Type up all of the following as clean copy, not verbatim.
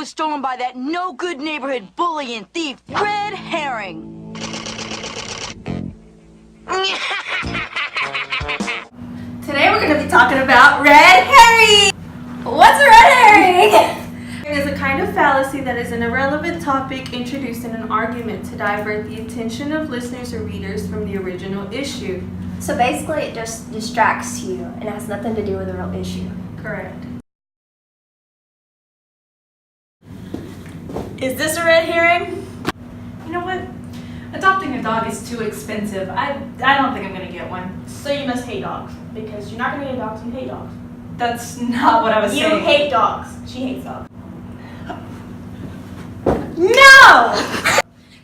was stolen by that no-good neighborhood bully and thief, Red Herring. Today we're going to be talking about red herring! What's a red herring? It is a kind of fallacy that is an irrelevant topic introduced in an argument to divert the attention of listeners or readers from the original issue. So basically it just distracts you and has nothing to do with the real issue. Correct. Is this a red herring? You know what? Adopting a dog is too expensive. I don't think I'm gonna get one. So you must hate dogs. Because you're not gonna get dogs, you hate dogs. That's not what I was saying. You hate dogs. She hates dogs. No!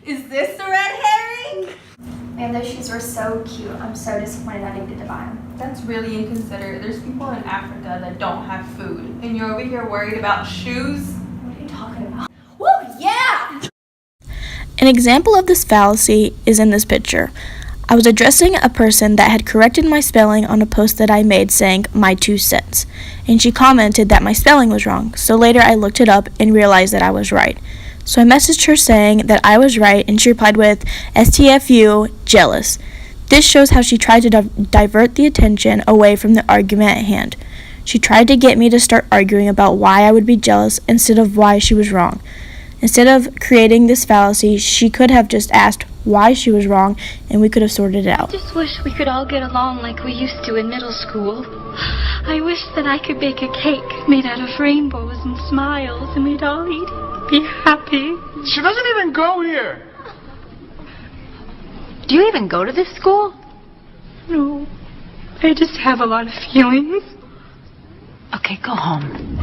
Is this the red herring? Man, those shoes were so cute. I'm so disappointed I didn't get to buy them. That's really inconsiderate. There's people in Africa that don't have food, and you're over here worried about shoes? What are you talking about? Woo, yeah! An example of this fallacy is in this picture. I was addressing a person that had corrected my spelling on a post that I made saying my 2 cents, and she commented that my spelling was wrong, so later I looked it up and realized that I was right. So I messaged her saying that I was right, and she replied with STFU, jealous. This shows how she tried to divert the attention away from the argument at hand. She tried to get me to start arguing about why I would be jealous instead of why she was wrong. Instead of creating this fallacy, she could have just asked why she was wrong, and we could have sorted it out. I just wish we could all get along like we used to in middle school. I wish that I could bake a cake made out of rainbows and smiles, and we'd all eat it, be happy. She doesn't even go here. Do you even go to this school? No. I just have a lot of feelings. Okay, go home.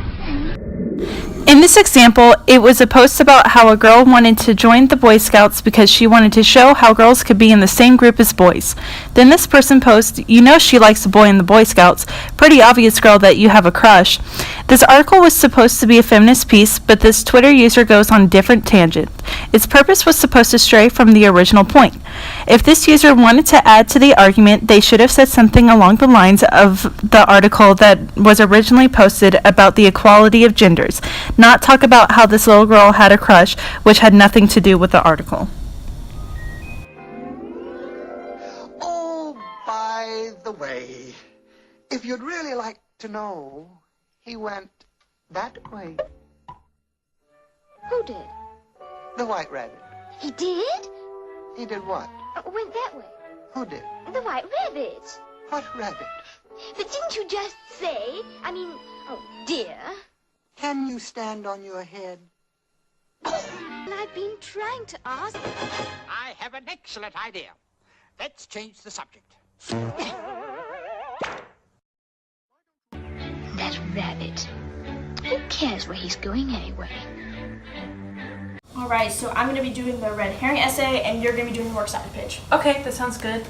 In this example, it was a post about how a girl wanted to join the Boy Scouts because she wanted to show how girls could be in the same group as boys. Then this person posts, you know she likes a boy in the Boy Scouts. Pretty obvious, girl, that you have a crush. This article was supposed to be a feminist piece, but this Twitter user goes on a different tangent. Its purpose was supposed to stray from the original point. If this user wanted to add to the argument, they should have said something along the lines of the article that was originally posted about the equality of genders, not talk about how this little girl had a crush, which had nothing to do with the article. Oh, by the way, if you'd really like to know, he went that way. Who did? The white rabbit. He did? He did what? Went that way. Who did? The white rabbit. What rabbit? But didn't you just say, oh dear. Can you stand on your head? And I've been trying to ask. I have an excellent idea. Let's change the subject. That rabbit. Who cares where he's going anyway? Alright, so I'm going to be doing the red herring essay, and you're going to be doing the works cited pitch. Okay, that sounds good.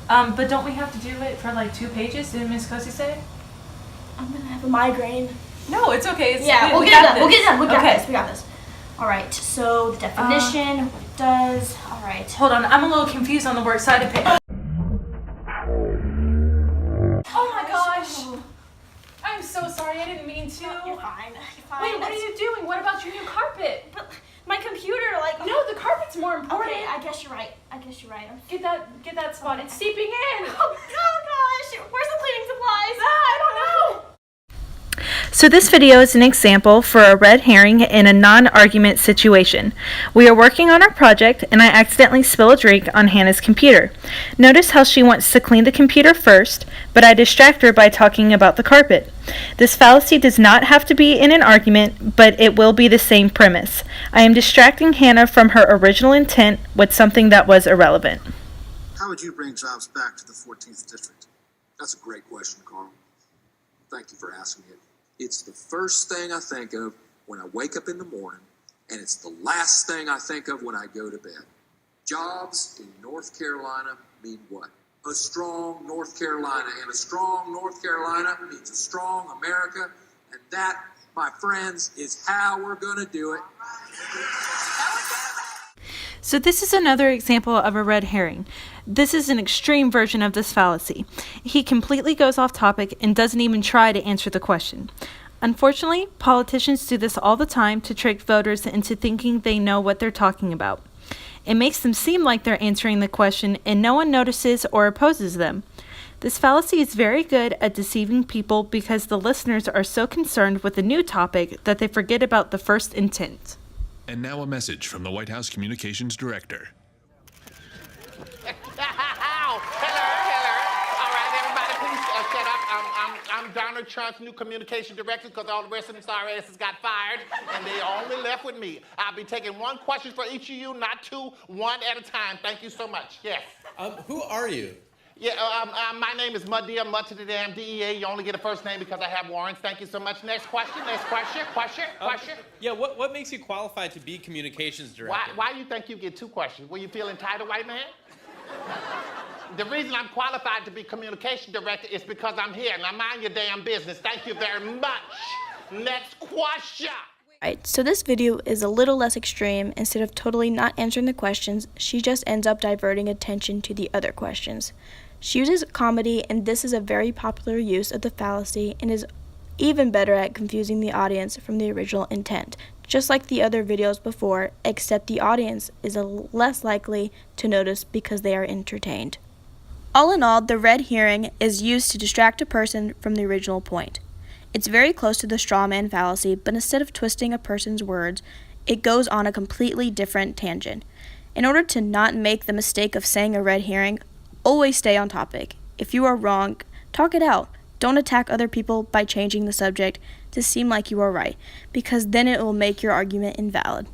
But don't we have to do it for like 2 pages? Didn't Miss Cozy say? I'm going to have a migraine. No, it's okay. We'll get it done. We'll get it done. We got this. Alright, so the definition, what it does. Alright. Hold on, I'm a little confused on the works cited pitch. Oh my gosh! I'm so sorry, I didn't mean to. You're fine. Wait, what are you doing? What about your new carpet? But my computer, no, the carpet's more important. Okay, I guess you're right. Get that spot. It's seeping in. Oh gosh, where's the cleaning supplies? I don't know. So this video is an example for a red herring in a non-argument situation. We are working on our project and I accidentally spill a drink on Hannah's computer. Notice how she wants to clean the computer first, but I distract her by talking about the carpet. This fallacy does not have to be in an argument, but it will be the same premise. I am distracting Hannah from her original intent with something that was irrelevant. How would you bring jobs back to the 14th district? That's a great question, Carl. Thank you for asking it. It's the first thing I think of when I wake up in the morning, and it's the last thing I think of when I go to bed. Jobs in North Carolina mean what? A strong North Carolina, and a strong North Carolina means a strong America, and that, my friends, is how we're going to do it. So this is another example of a red herring. This is an extreme version of this fallacy. He completely goes off topic and doesn't even try to answer the question. Unfortunately, politicians do this all the time to trick voters into thinking they know what they're talking about. It makes them seem like they're answering the question and no one notices or opposes them. This fallacy is very good at deceiving people because the listeners are so concerned with the new topic that they forget about the first intent. And now a message from the White House Communications Director. I'm Donald Trump's new communication director because all the rest of them sorry asses got fired and they only left with me. I'll be taking one question for each of you, not two, one at a time. Thank you so much. Yes. Who are you? Yeah, my name is Muddia, Mud to the damn DEA. You only get a first name because I have warrants. Thank you so much. Next question. Yeah, what makes you qualified to be communications director? Why you think you get two questions? Will you feel entitled, white man? The reason I'm qualified to be communication director is because I'm here. Now mind your damn business. Thank you very much. Next question. Right, so this video is a little less extreme. Instead of totally not answering the questions, she just ends up diverting attention to the other questions. She uses comedy, and this is a very popular use of the fallacy and is even better at confusing the audience from the original intent, just like the other videos before, except the audience is less likely to notice because they are entertained. All in all, the red herring is used to distract a person from the original point. It's very close to the straw man fallacy, but instead of twisting a person's words, it goes on a completely different tangent. In order to not make the mistake of saying a red herring, always stay on topic. If you are wrong, talk it out. Don't attack other people by changing the subject to seem like you are right, because then it will make your argument invalid.